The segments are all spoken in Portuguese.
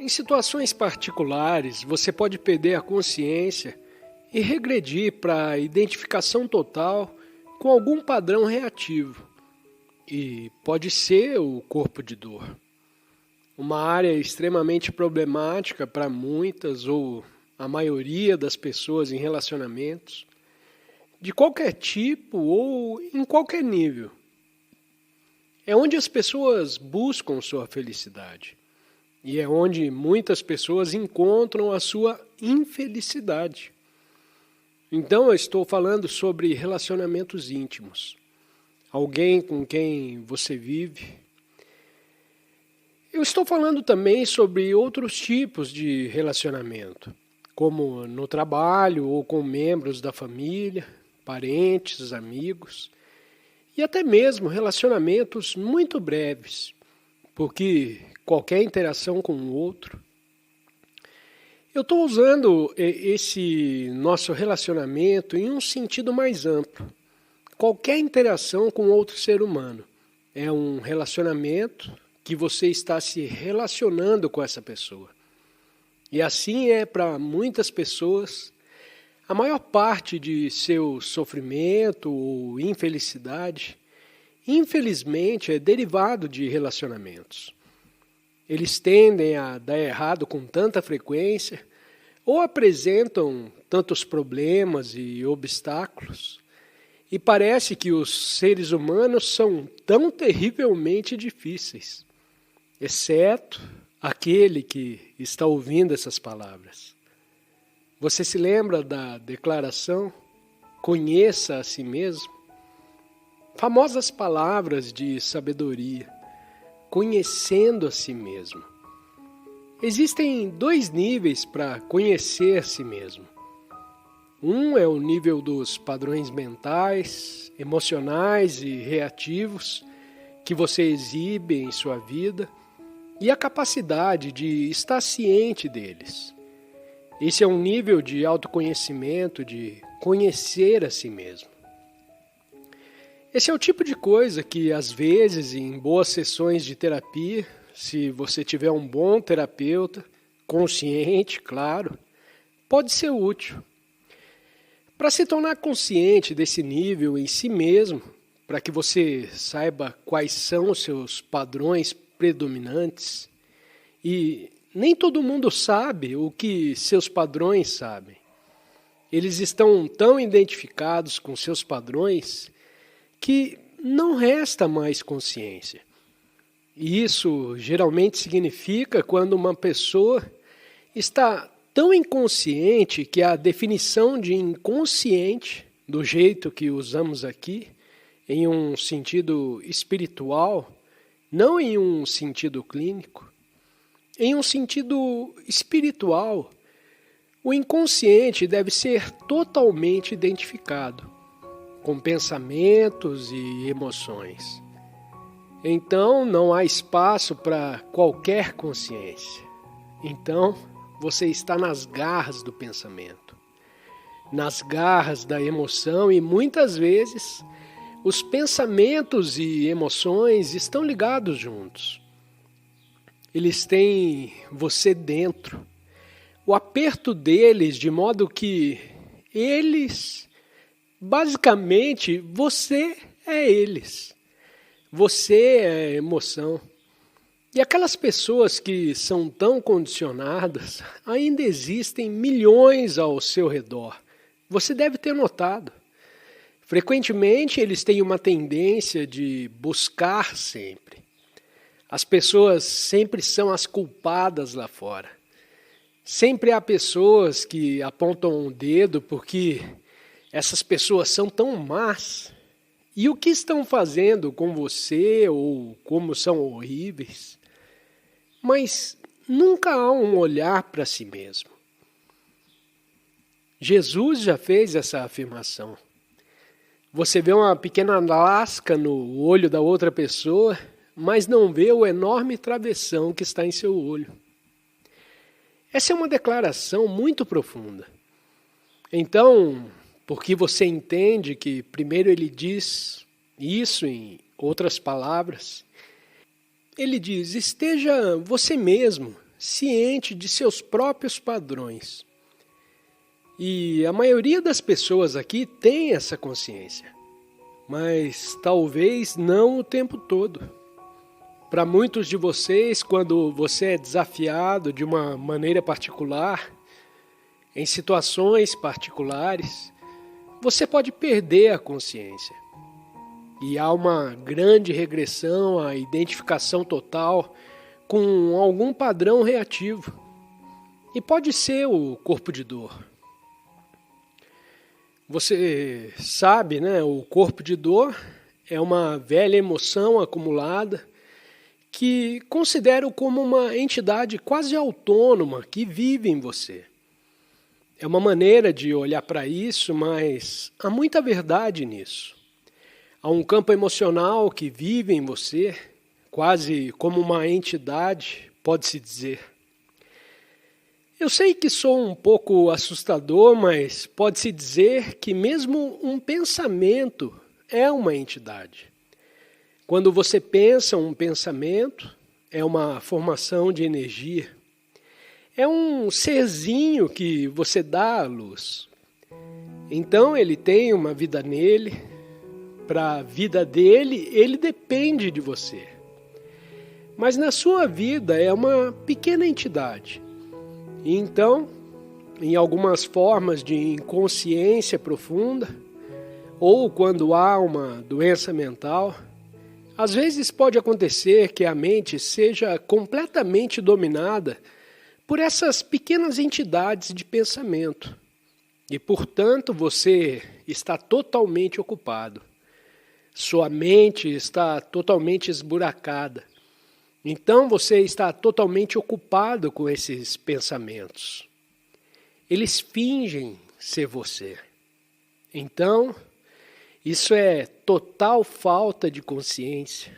Em situações particulares, você pode perder a consciência e regredir para a identificação total com algum padrão reativo. E pode ser o corpo de dor. Uma área extremamente problemática para muitas ou a maioria das pessoas em relacionamentos, de qualquer tipo ou em qualquer nível. É onde as pessoas buscam sua felicidade. E é onde muitas pessoas encontram a sua infelicidade. Então eu estou falando sobre relacionamentos íntimos. Alguém com quem você vive. Eu estou falando também sobre outros tipos de relacionamento, como no trabalho ou com membros da família, parentes, amigos, e até mesmo relacionamentos muito breves, porque qualquer interação com o outro. Eu estou usando esse nosso relacionamento em um sentido mais amplo. Qualquer interação com outro ser humano é um relacionamento que você está se relacionando com essa pessoa. E assim é para muitas pessoas. A maior parte de seu sofrimento ou infelicidade, infelizmente, é derivado de relacionamentos. Eles tendem a dar errado com tanta frequência ou apresentam tantos problemas e obstáculos. E parece que os seres humanos são tão terrivelmente difíceis, exceto aquele que está ouvindo essas palavras. Você se lembra da declaração, conheça a si mesmo? Famosas palavras de sabedoria, conhecendo a si mesmo. Existem dois níveis para conhecer a si mesmo. Um é o nível dos padrões mentais, emocionais e reativos que você exibe em sua vida e a capacidade de estar ciente deles. Esse é um nível de autoconhecimento, de conhecer a si mesmo. Esse é o tipo de coisa que, às vezes, em boas sessões de terapia, se você tiver um bom terapeuta, consciente, claro, pode ser útil. Para se tornar consciente desse nível em si mesmo, para que você saiba quais são os seus padrões predominantes, e nem todo mundo sabe o que seus padrões sabem. Eles estão tão identificados com seus padrões que não resta mais consciência. E isso geralmente significa quando uma pessoa está tão inconsciente que a definição de inconsciente, do jeito que usamos aqui, em um sentido espiritual, não em um sentido clínico, em um sentido espiritual, o inconsciente deve ser totalmente identificado com pensamentos e emoções. Então não há espaço para qualquer consciência. Então você está nas garras do pensamento, nas garras da emoção e muitas vezes os pensamentos e emoções estão ligados juntos. Eles têm você dentro. O aperto deles de modo que eles, basicamente, você é eles. Você é a emoção. E aquelas pessoas que são tão condicionadas, ainda existem milhões ao seu redor. Você deve ter notado. Frequentemente, eles têm uma tendência de buscar sempre. As pessoas sempre são as culpadas lá fora. Sempre há pessoas que apontam o dedo porque essas pessoas são tão más. E o que estão fazendo com você ou como são horríveis? Mas nunca há um olhar para si mesmo. Jesus já fez essa afirmação. Você vê uma pequena lasca no olho da outra pessoa, mas não vê o enorme travessão que está em seu olho. Essa é uma declaração muito profunda. Então, porque você entende que primeiro ele diz isso em outras palavras, ele diz, esteja você mesmo ciente de seus próprios padrões. E a maioria das pessoas aqui tem essa consciência, mas talvez não o tempo todo. Para muitos de vocês, quando você é desafiado de uma maneira particular, em situações particulares, você pode perder a consciência. E há uma grande regressão à identificação total com algum padrão reativo. E pode ser o corpo de dor. Você sabe, né? O corpo de dor é uma velha emoção acumulada que considero como uma entidade quase autônoma que vive em você. É uma maneira de olhar para isso, mas há muita verdade nisso. Há um campo emocional que vive em você, quase como uma entidade, pode-se dizer. Eu sei que sou um pouco assustador, mas pode-se dizer que mesmo um pensamento é uma entidade. Quando você pensa um pensamento, é uma formação de energia. É um serzinho que você dá à luz. Então ele tem uma vida nele. Para a vida dele, ele depende de você. Mas na sua vida é uma pequena entidade. E então, em algumas formas de inconsciência profunda, ou quando há uma doença mental, às vezes pode acontecer que a mente seja completamente dominada por essas pequenas entidades de pensamento. E, portanto, você está totalmente ocupado. Sua mente está totalmente esburacada. Então você está totalmente ocupado com esses pensamentos. Eles fingem ser você. Então, isso é total falta de consciência.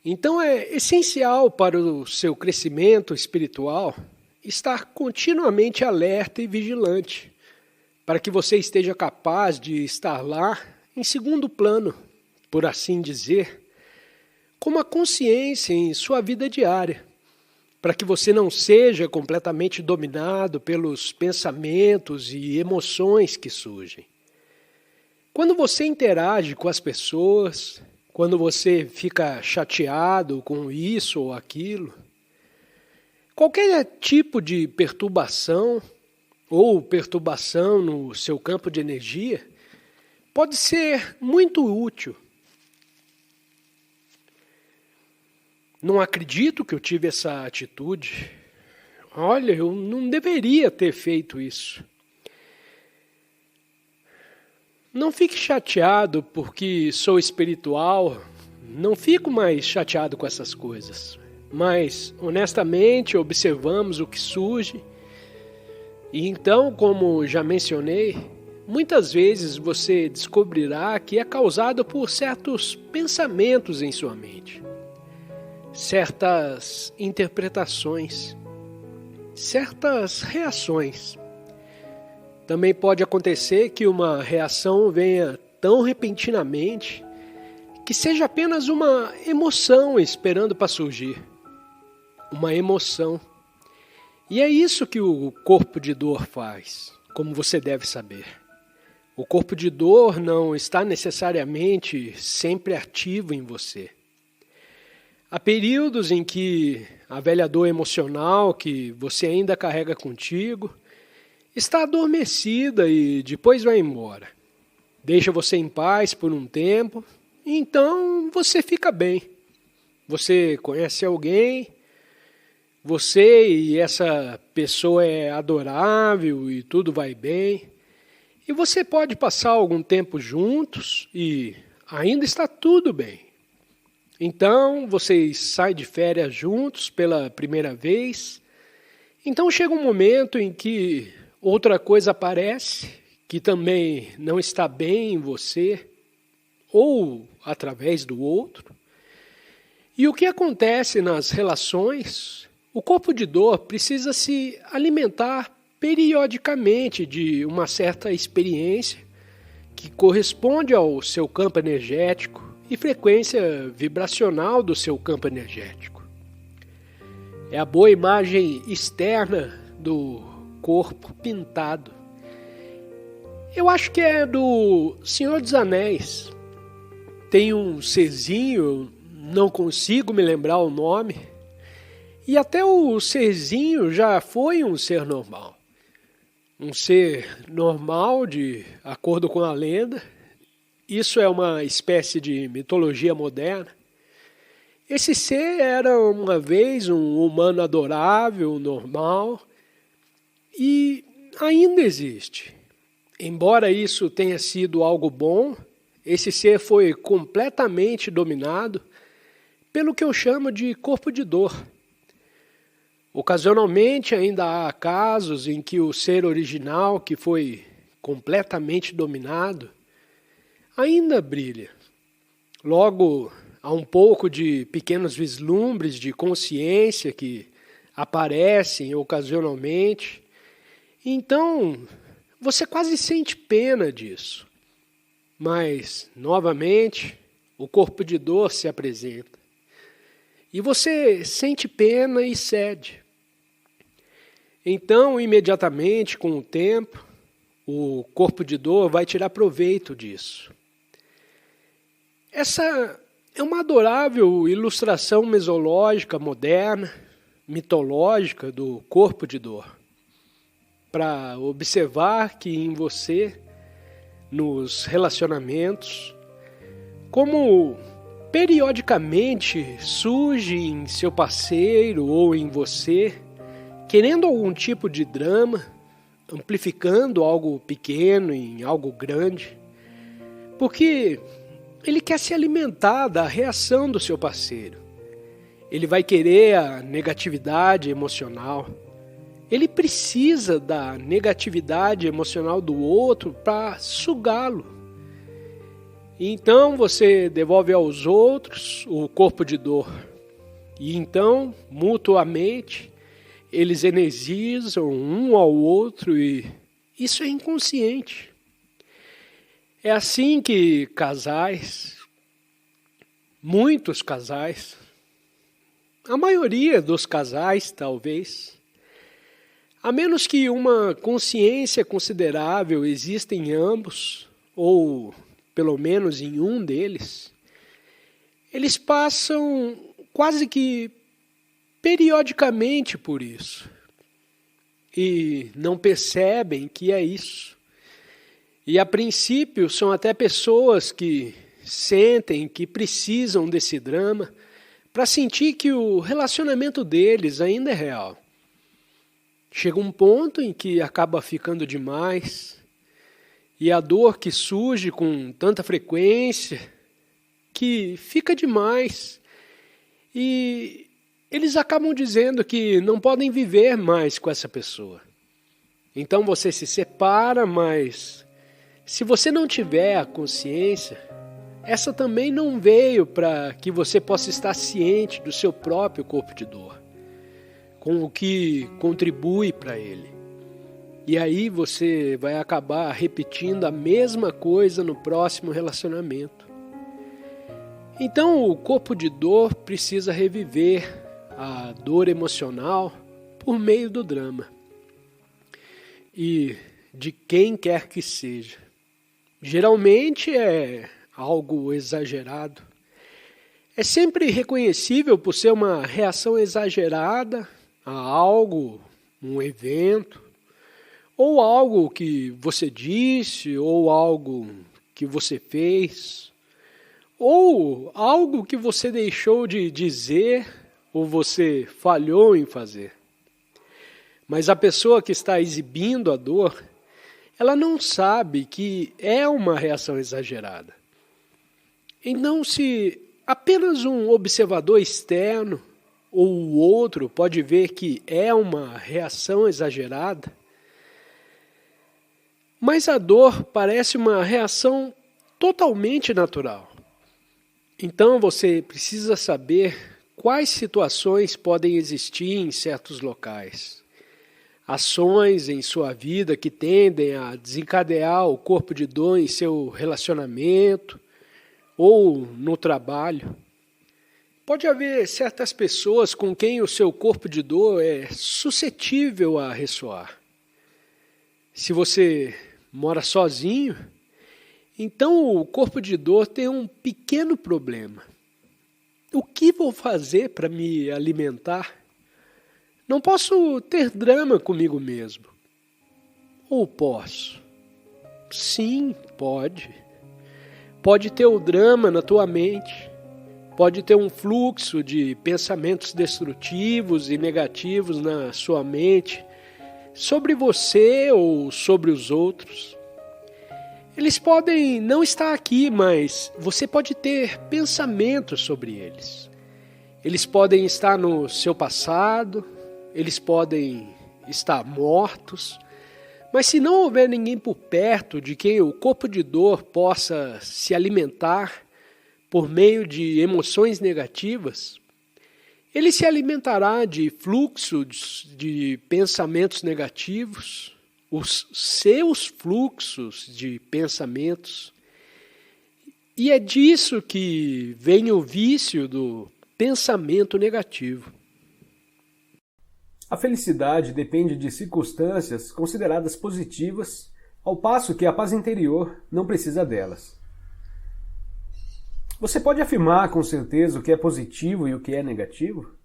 Então é essencial para o seu crescimento espiritual estar continuamente alerta e vigilante, para que você esteja capaz de estar lá em segundo plano, por assim dizer, com uma consciência em sua vida diária, para que você não seja completamente dominado pelos pensamentos e emoções que surgem. Quando você interage com as pessoas, quando você fica chateado com isso ou aquilo, qualquer tipo de perturbação ou perturbação no seu campo de energia pode ser muito útil. Não acredito que eu tive essa atitude. Olha, eu não deveria ter feito isso. Não fique chateado porque sou espiritual. Não fico mais chateado com essas coisas. Mas, honestamente, observamos o que surge. E então, como já mencionei, muitas vezes você descobrirá que é causado por certos pensamentos em sua mente. Certas interpretações, certas reações. Também pode acontecer que uma reação venha tão repentinamente que seja apenas uma emoção esperando para surgir. Uma emoção. E é isso que o corpo de dor faz, como você deve saber. O corpo de dor não está necessariamente sempre ativo em você. Há períodos em que a velha dor emocional que você ainda carrega contigo está adormecida e depois vai embora. Deixa você em paz por um tempo, e então você fica bem. Você conhece alguém, você e essa pessoa é adorável e tudo vai bem. E você pode passar algum tempo juntos e ainda está tudo bem. Então, vocês saem de férias juntos pela primeira vez. Então chega um momento em que outra coisa aparece, que também não está bem em você, ou através do outro. E o que acontece nas relações? O corpo de dor precisa se alimentar periodicamente de uma certa experiência que corresponde ao seu campo energético e frequência vibracional do seu campo energético. É a boa imagem externa do corpo pintado. Eu acho que é do Senhor dos Anéis. Tem um serzinho, não consigo me lembrar o nome. E até o serzinho já foi um ser normal. Um ser normal, de acordo com a lenda. Isso é uma espécie de mitologia moderna. Esse ser era uma vez um humano adorável, normal, e ainda existe. Embora isso tenha sido algo bom, esse ser foi completamente dominado pelo que eu chamo de corpo de dor. Ocasionalmente ainda há casos em que o ser original, que foi completamente dominado, ainda brilha. Logo, há um pouco de pequenos vislumbres de consciência que aparecem ocasionalmente. Então, você quase sente pena disso. Mas, novamente, o corpo de dor se apresenta. E você sente pena e cede. Então, imediatamente, com o tempo, o corpo de dor vai tirar proveito disso. Essa é uma adorável ilustração mesológica moderna, mitológica do corpo de dor, para observar que em você, nos relacionamentos, como periodicamente surge em seu parceiro ou em você, querendo algum tipo de drama, amplificando algo pequeno em algo grande, porque ele quer se alimentar da reação do seu parceiro. Ele vai querer a negatividade emocional. Ele precisa da negatividade emocional do outro para sugá-lo. Então você devolve aos outros o corpo de dor. E então, mutuamente, eles energizam um ao outro e isso é inconsciente. É assim que casais, muitos casais, a maioria dos casais talvez, a menos que uma consciência considerável exista em ambos, ou pelo menos em um deles, eles passam quase que periodicamente por isso e não percebem que é isso. E a princípio são até pessoas que sentem que precisam desse drama para sentir que o relacionamento deles ainda é real. Chega um ponto em que acaba ficando demais e a dor que surge com tanta frequência que fica demais e eles acabam dizendo que não podem viver mais com essa pessoa. Então você se separa, mas se você não tiver a consciência, essa também não veio para que você possa estar ciente do seu próprio corpo de dor, com o que contribui para ele. E aí você vai acabar repetindo a mesma coisa no próximo relacionamento. Então o corpo de dor precisa reviver a dor emocional por meio do drama. E de quem quer que seja. Geralmente é algo exagerado. É sempre reconhecível por ser uma reação exagerada a algo, um evento, ou algo que você disse, ou algo que você fez, ou algo que você deixou de dizer, ou você falhou em fazer. Mas a pessoa que está exibindo a dor, ela não sabe que é uma reação exagerada. Então, se apenas um observador externo ou o outro pode ver que é uma reação exagerada, mas a dor parece uma reação totalmente natural. Então, você precisa saber quais situações podem existir em certos locais. Ações em sua vida que tendem a desencadear o corpo de dor em seu relacionamento ou no trabalho. Pode haver certas pessoas com quem o seu corpo de dor é suscetível a ressoar. Se você mora sozinho, então o corpo de dor tem um pequeno problema. O que vou fazer para me alimentar? Não posso ter drama comigo mesmo. Ou posso? Sim, pode. Pode ter o drama na tua mente. Pode ter um fluxo de pensamentos destrutivos e negativos na sua mente sobre você ou sobre os outros. Eles podem não estar aqui, mas você pode ter pensamentos sobre eles. Eles podem estar no seu passado, eles podem estar mortos, mas se não houver ninguém por perto de quem o corpo de dor possa se alimentar por meio de emoções negativas, ele se alimentará de fluxos de pensamentos negativos, os seus fluxos de pensamentos. E é disso que vem o vício do pensamento negativo. A felicidade depende de circunstâncias consideradas positivas, ao passo que a paz interior não precisa delas. Você pode afirmar com certeza o que é positivo e o que é negativo?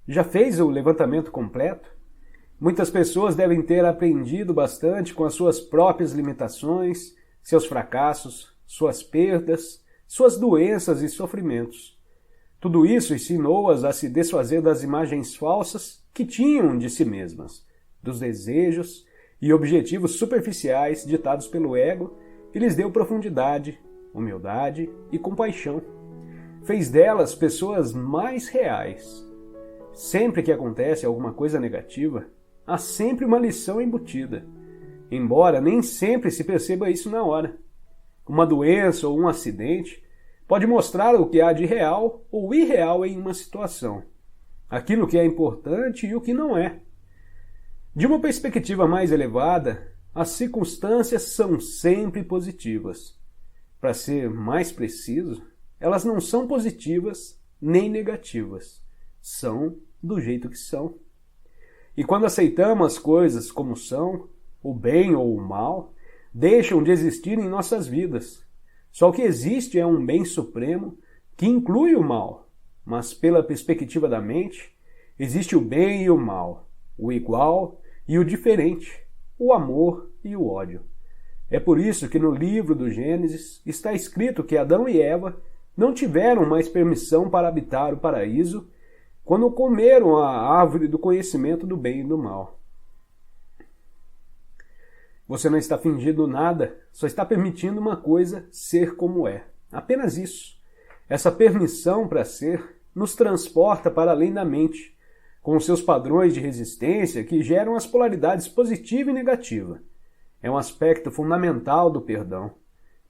Já fez o levantamento completo? Muitas pessoas devem ter aprendido bastante com as suas próprias limitações, seus fracassos, suas perdas, suas doenças e sofrimentos. Tudo isso ensinou-as a se desfazer das imagens falsas que tinham de si mesmas, dos desejos e objetivos superficiais ditados pelo ego e lhes deu profundidade, humildade e compaixão. Fez delas pessoas mais reais. Sempre que acontece alguma coisa negativa, há sempre uma lição embutida, embora nem sempre se perceba isso na hora. Uma doença ou um acidente pode mostrar o que há de real ou irreal em uma situação, aquilo que é importante e o que não é. De uma perspectiva mais elevada, as circunstâncias são sempre positivas. Para ser mais preciso, elas não são positivas nem negativas, são do jeito que são. E quando aceitamos as coisas como são, o bem ou o mal, deixam de existir em nossas vidas. Só o que existe é um bem supremo que inclui o mal, mas pela perspectiva da mente, existe o bem e o mal, o igual e o diferente, o amor e o ódio. É por isso que no livro do Gênesis está escrito que Adão e Eva não tiveram mais permissão para habitar o paraíso quando comeram a árvore do conhecimento do bem e do mal. Você não está fingindo nada, só está permitindo uma coisa ser como é. Apenas isso. Essa permissão para ser nos transporta para além da mente, com os seus padrões de resistência que geram as polaridades positiva e negativa. É um aspecto fundamental do perdão.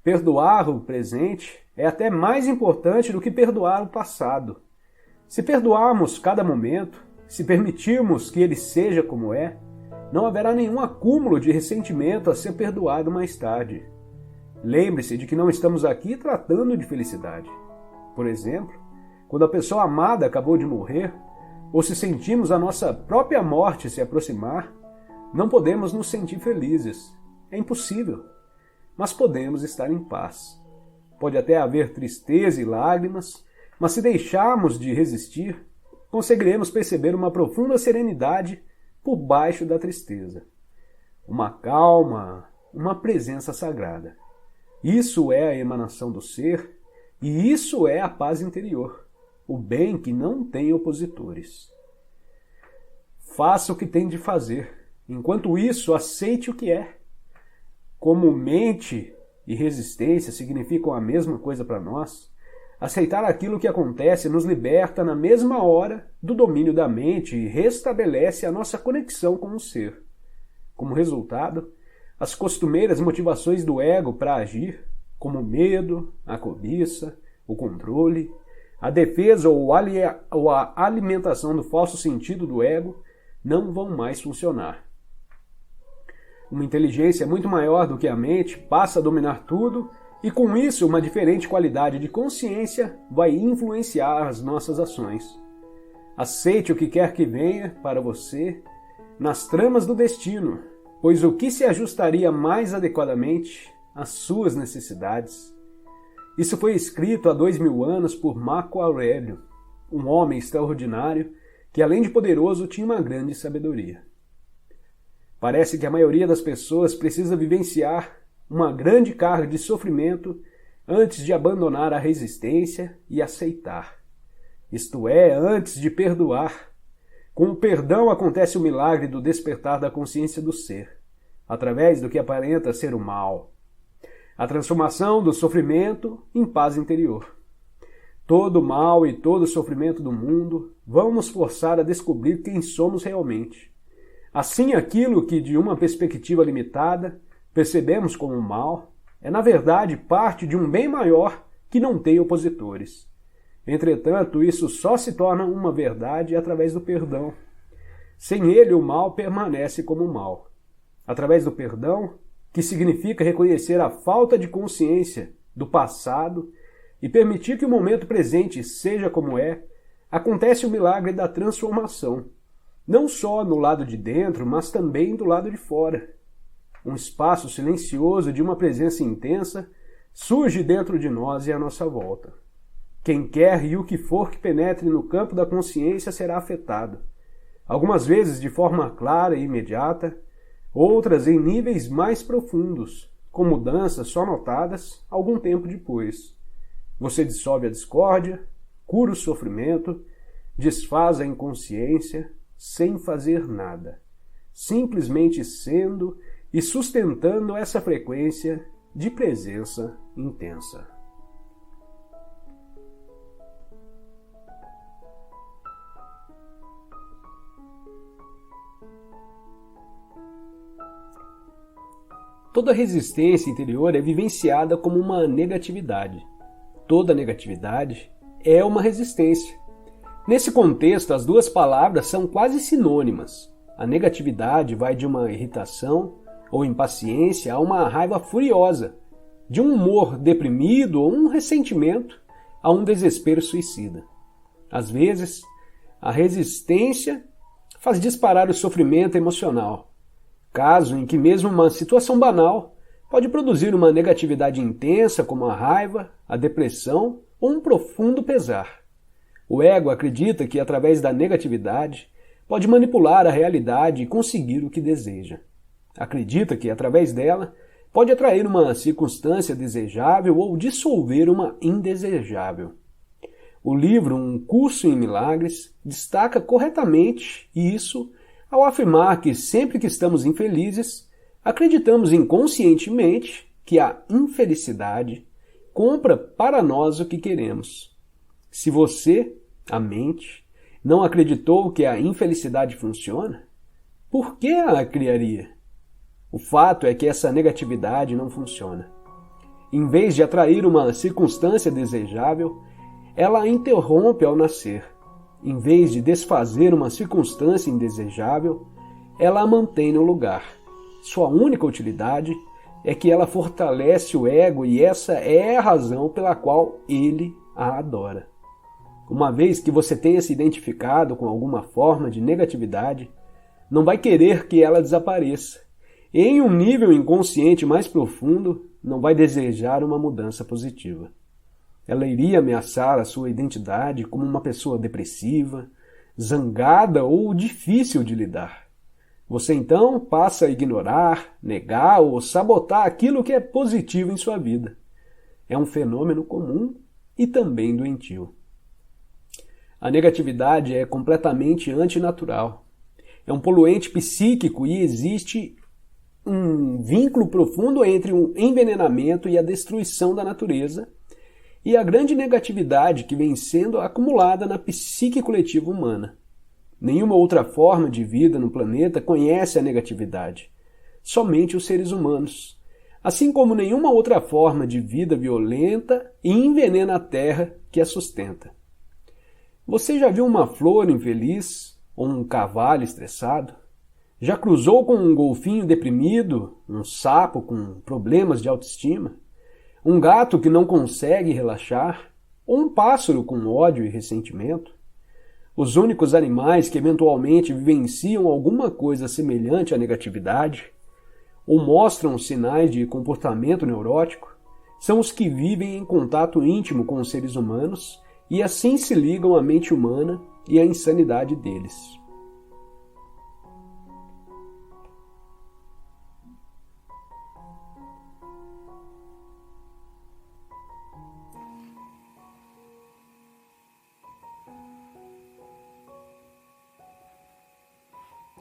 Perdoar o presente é até mais importante do que perdoar o passado. Se perdoarmos cada momento, se permitirmos que ele seja como é, não haverá nenhum acúmulo de ressentimento a ser perdoado mais tarde. Lembre-se de que não estamos aqui tratando de felicidade. Por exemplo, quando a pessoa amada acabou de morrer, ou se sentimos a nossa própria morte se aproximar, não podemos nos sentir felizes. É impossível. Mas podemos estar em paz. Pode até haver tristeza e lágrimas, mas se deixarmos de resistir, conseguiremos perceber uma profunda serenidade por baixo da tristeza. Uma calma, uma presença sagrada. Isso é a emanação do ser, e isso é a paz interior, o bem que não tem opositores. Faça o que tem de fazer. Enquanto isso, aceite o que é. Como mente e resistência significam a mesma coisa para nós, aceitar aquilo que acontece nos liberta na mesma hora do domínio da mente e restabelece a nossa conexão com o ser. Como resultado, as costumeiras motivações do ego para agir, como o medo, a cobiça, o controle, a defesa ou a alimentação do falso sentido do ego, não vão mais funcionar. Uma inteligência muito maior do que a mente passa a dominar tudo E com isso, uma diferente qualidade de consciência vai influenciar as nossas ações. Aceite o que quer que venha para você nas tramas do destino, pois o que se ajustaria mais adequadamente às suas necessidades. Isso foi escrito há 2000 anos por Marco Aurélio, um homem extraordinário que, além de poderoso, tinha uma grande sabedoria. Parece que a maioria das pessoas precisa vivenciar uma grande carga de sofrimento antes de abandonar a resistência e aceitar. Isto é, antes de perdoar. Com o perdão acontece o milagre do despertar da consciência do ser, através do que aparenta ser o mal. A transformação do sofrimento em paz interior. Todo o mal e todo o sofrimento do mundo vão nos forçar a descobrir quem somos realmente. Assim, aquilo que, de uma perspectiva limitada, percebemos como mal, é na verdade parte de um bem maior que não tem opositores. Entretanto, isso só se torna uma verdade através do perdão. Sem ele, o mal permanece como mal. Através do perdão, que significa reconhecer a falta de consciência do passado e permitir que o momento presente seja como é, acontece o milagre da transformação, não só no lado de dentro, mas também do lado de fora. Um espaço silencioso de uma presença intensa surge dentro de nós e à nossa volta. Quem quer e o que for que penetre no campo da consciência será afetado, algumas vezes de forma clara e imediata, outras em níveis mais profundos, com mudanças só notadas algum tempo depois. Você dissolve a discórdia, cura o sofrimento, desfaz a inconsciência, sem fazer nada, simplesmente sendo e sustentando essa frequência de presença intensa. Toda resistência interior é vivenciada como uma negatividade. Toda negatividade é uma resistência. Nesse contexto, as duas palavras são quase sinônimas. A negatividade vai de uma irritação ou impaciência a uma raiva furiosa, de um humor deprimido ou um ressentimento a um desespero suicida. Às vezes, a resistência faz disparar o sofrimento emocional, caso em que mesmo uma situação banal pode produzir uma negatividade intensa como a raiva, a depressão ou um profundo pesar. O ego acredita que, através da negatividade, pode manipular a realidade e conseguir o que deseja. Acredita que, através dela, pode atrair uma circunstância desejável ou dissolver uma indesejável. O livro Um Curso em Milagres destaca corretamente isso ao afirmar que, sempre que estamos infelizes, acreditamos inconscientemente que a infelicidade compra para nós o que queremos. Se você, a mente, não acreditou que a infelicidade funciona, por que a criaria? O fato é que essa negatividade não funciona. Em vez de atrair uma circunstância desejável, ela a interrompe ao nascer. Em vez de desfazer uma circunstância indesejável, ela a mantém no lugar. Sua única utilidade é que ela fortalece o ego e essa é a razão pela qual ele a adora. Uma vez que você tenha se identificado com alguma forma de negatividade, não vai querer que ela desapareça. Em um nível inconsciente mais profundo, não vai desejar uma mudança positiva. Ela iria ameaçar a sua identidade como uma pessoa depressiva, zangada ou difícil de lidar. Você então passa a ignorar, negar ou sabotar aquilo que é positivo em sua vida. É um fenômeno comum e também doentio. A negatividade é completamente antinatural. É um poluente psíquico e existe um vínculo profundo entre o envenenamento e a destruição da natureza e a grande negatividade que vem sendo acumulada na psique coletiva humana. Nenhuma outra forma de vida no planeta conhece a negatividade. Somente os seres humanos. Assim como nenhuma outra forma de vida violenta e envenena a terra que a sustenta. Você já viu uma flor infeliz ou um cavalo estressado? Já cruzou com um golfinho deprimido, um sapo com problemas de autoestima? Um gato que não consegue relaxar, ou um pássaro com ódio e ressentimento. Os únicos animais que eventualmente vivenciam alguma coisa semelhante à negatividade, ou mostram sinais de comportamento neurótico, são os que vivem em contato íntimo com os seres humanos e assim se ligam à mente humana e à insanidade deles.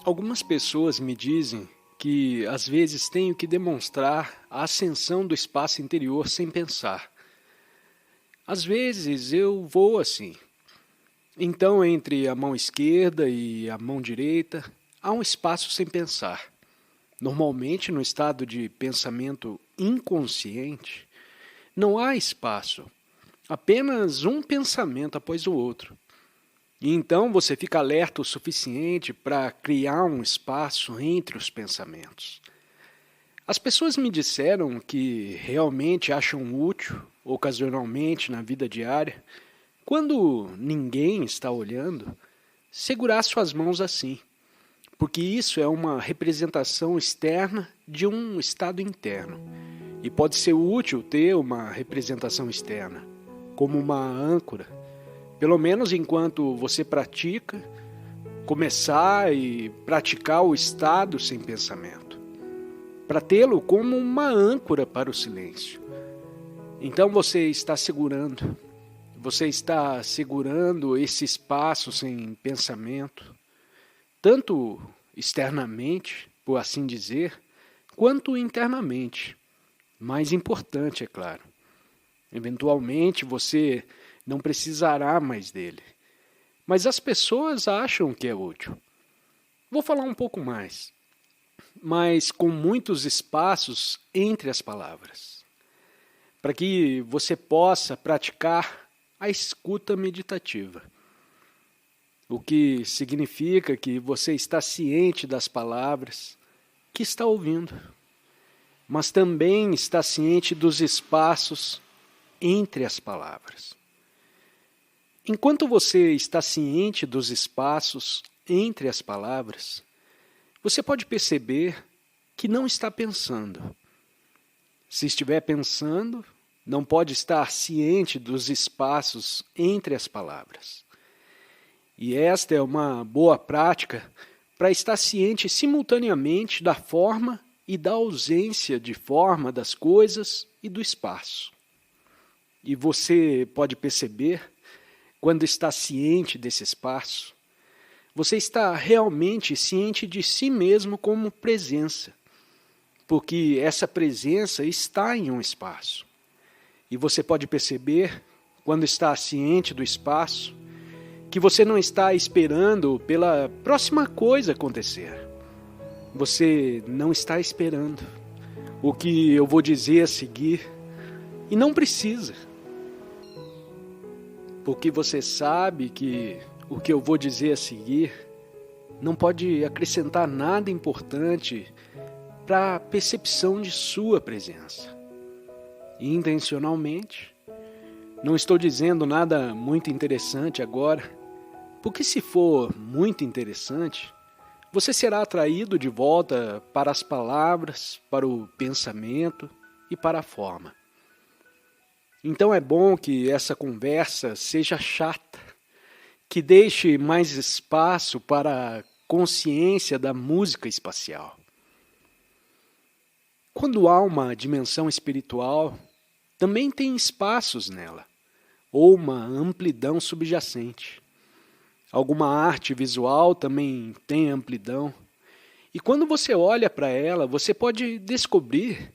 Algumas pessoas me dizem que às vezes tenho que demonstrar a ascensão do espaço interior sem pensar. Às vezes eu vou assim. Então, entre a mão esquerda e a mão direita, há um espaço sem pensar. Normalmente, no estado de pensamento inconsciente, não há espaço, apenas um pensamento após o outro. E então você fica alerta o suficiente para criar um espaço entre os pensamentos. As pessoas me disseram que realmente acham útil, ocasionalmente na vida diária, quando ninguém está olhando, segurar suas mãos assim, porque isso é uma representação externa de um estado interno. E pode ser útil ter uma representação externa, como uma âncora, pelo menos enquanto você pratica, começar e praticar o estado sem pensamento, para tê-lo como uma âncora para o silêncio. Então você está segurando esse espaço sem pensamento, tanto externamente, por assim dizer, quanto internamente. Mais importante, é claro. Eventualmente você não precisará mais dele. Mas as pessoas acham que é útil. Vou falar um pouco mais, mas com muitos espaços entre as palavras, para que você possa praticar a escuta meditativa. O que significa que você está ciente das palavras que está ouvindo, mas também está ciente dos espaços entre as palavras. Enquanto você está ciente dos espaços entre as palavras, você pode perceber que não está pensando. Se estiver pensando, não pode estar ciente dos espaços entre as palavras. E esta é uma boa prática para estar ciente simultaneamente da forma e da ausência de forma das coisas e do espaço. E você pode perceber, quando está ciente desse espaço, você está realmente ciente de si mesmo como presença, porque essa presença está em um espaço. E você pode perceber, quando está ciente do espaço, que você não está esperando pela próxima coisa acontecer. Você não está esperando o que eu vou dizer a seguir, e não precisa. Porque você sabe que o que eu vou dizer a seguir não pode acrescentar nada importante para a percepção de sua presença. E intencionalmente, não estou dizendo nada muito interessante agora, porque se for muito interessante, você será atraído de volta para as palavras, para o pensamento e para a forma. Então é bom que essa conversa seja chata, que deixe mais espaço para a consciência da música espacial. Quando há uma dimensão espiritual, também tem espaços nela, ou uma amplidão subjacente. Alguma arte visual também tem amplidão, e quando você olha para ela, você pode descobrir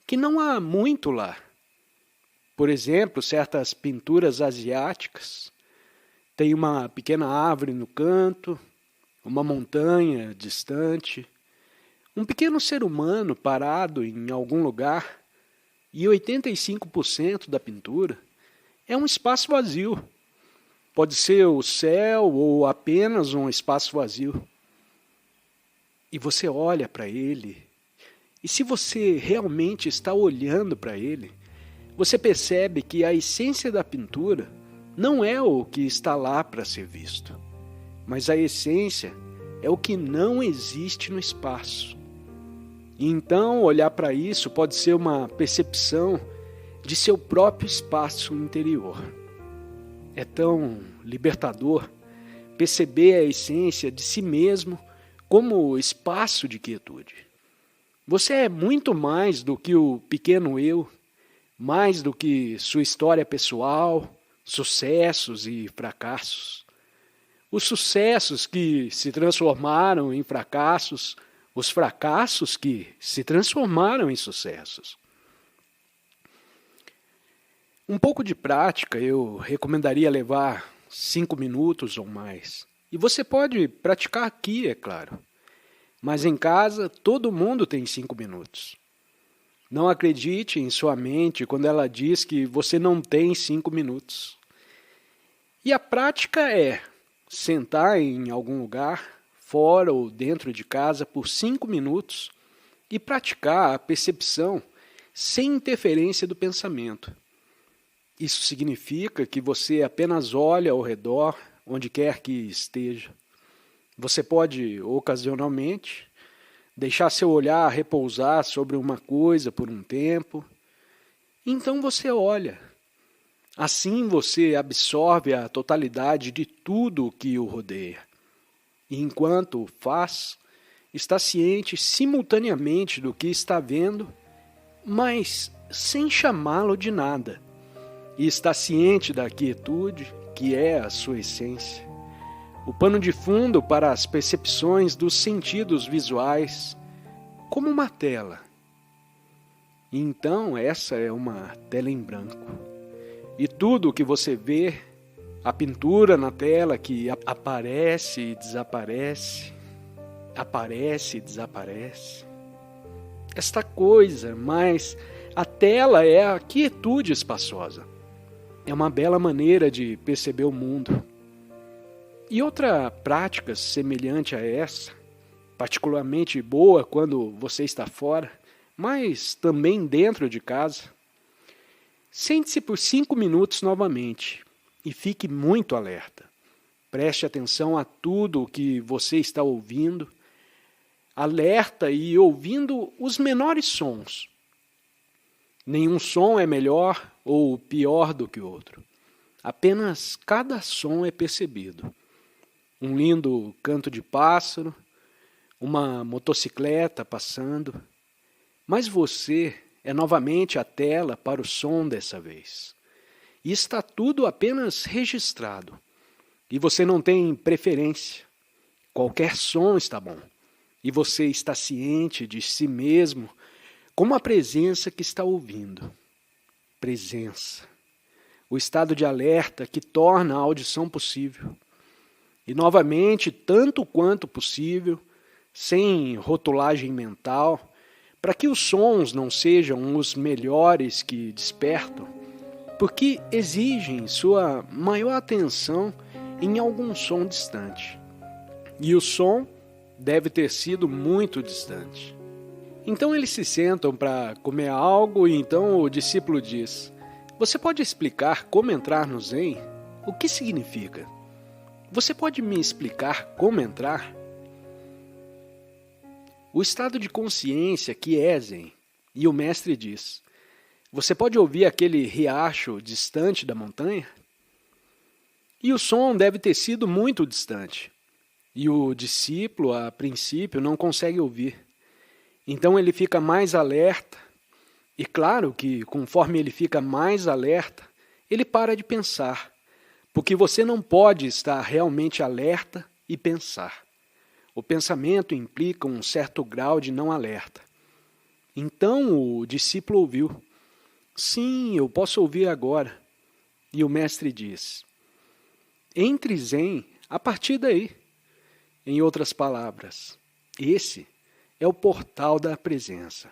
que não há muito lá. Por exemplo, certas pinturas asiáticas têm uma pequena árvore no canto, uma montanha distante, um pequeno ser humano parado em algum lugar, e 85% da pintura é um espaço vazio. Pode ser o céu ou apenas um espaço vazio. E você olha para ele, e se você realmente está olhando para ele, você percebe que a essência da pintura não é o que está lá para ser visto, mas a essência é o que não existe no espaço. E então, olhar para isso pode ser uma percepção de seu próprio espaço interior. É tão libertador perceber a essência de si mesmo como espaço de quietude. Você é muito mais do que o pequeno eu, mais do que sua história pessoal, sucessos e fracassos. Os sucessos que se transformaram em fracassos, os fracassos que se transformaram em sucessos. Um pouco de prática eu recomendaria levar 5 minutos ou mais. E você pode praticar aqui, é claro. Mas em casa, todo mundo tem 5 minutos. Não acredite em sua mente quando ela diz que você não tem 5 minutos. E a prática é sentar em algum lugar, fora ou dentro de casa, por 5 minutos e praticar a percepção sem interferência do pensamento. Isso significa que você apenas olha ao redor, onde quer que esteja. Você pode, ocasionalmente, deixar seu olhar repousar sobre uma coisa por um tempo. Então você olha. Assim você absorve a totalidade de tudo o que o rodeia. E enquanto o faz, está ciente simultaneamente do que está vendo, mas sem chamá-lo de nada. E está ciente da quietude, que é a sua essência. O pano de fundo para as percepções dos sentidos visuais, como uma tela. E então essa é uma tela em branco. E tudo o que você vê, a pintura na tela que aparece e desaparece, aparece e desaparece. Esta coisa, mas a tela é a quietude espaçosa. É uma bela maneira de perceber o mundo. E outra prática semelhante a essa, particularmente boa quando você está fora, mas também dentro de casa, sente-se por 5 minutos novamente e fique muito alerta. Preste atenção a tudo o que você está ouvindo, alerta e ouvindo os menores sons. Nenhum som é melhor ou pior do que o outro. Apenas cada som é percebido. Um lindo canto de pássaro, uma motocicleta passando. Mas você é novamente a tela para o som dessa vez. E está tudo apenas registrado. E você não tem preferência. Qualquer som está bom. E você está ciente de si mesmo como a presença que está ouvindo. Presença. O estado de alerta que torna a audição possível. E novamente, tanto quanto possível, sem rotulagem mental, para que os sons não sejam os melhores que despertam, porque exigem sua maior atenção em algum som distante. E o som deve ter sido muito distante. Então eles se sentam para comer algo e então o discípulo diz: "Você pode explicar como entrar no Zen? O que significa? Você pode me explicar como entrar?" O estado de consciência que é Zen. E o mestre diz: "Você pode ouvir aquele riacho distante da montanha?" E o som deve ter sido muito distante. E o discípulo, a princípio, não consegue ouvir. Então ele fica mais alerta, e claro que conforme ele fica mais alerta, ele para de pensar, porque você não pode estar realmente alerta e pensar. O pensamento implica um certo grau de não alerta. Então o discípulo ouviu: "Sim, eu posso ouvir agora." E o mestre diz: "Entre Zen a partir daí." Em outras palavras, esse é o portal da presença.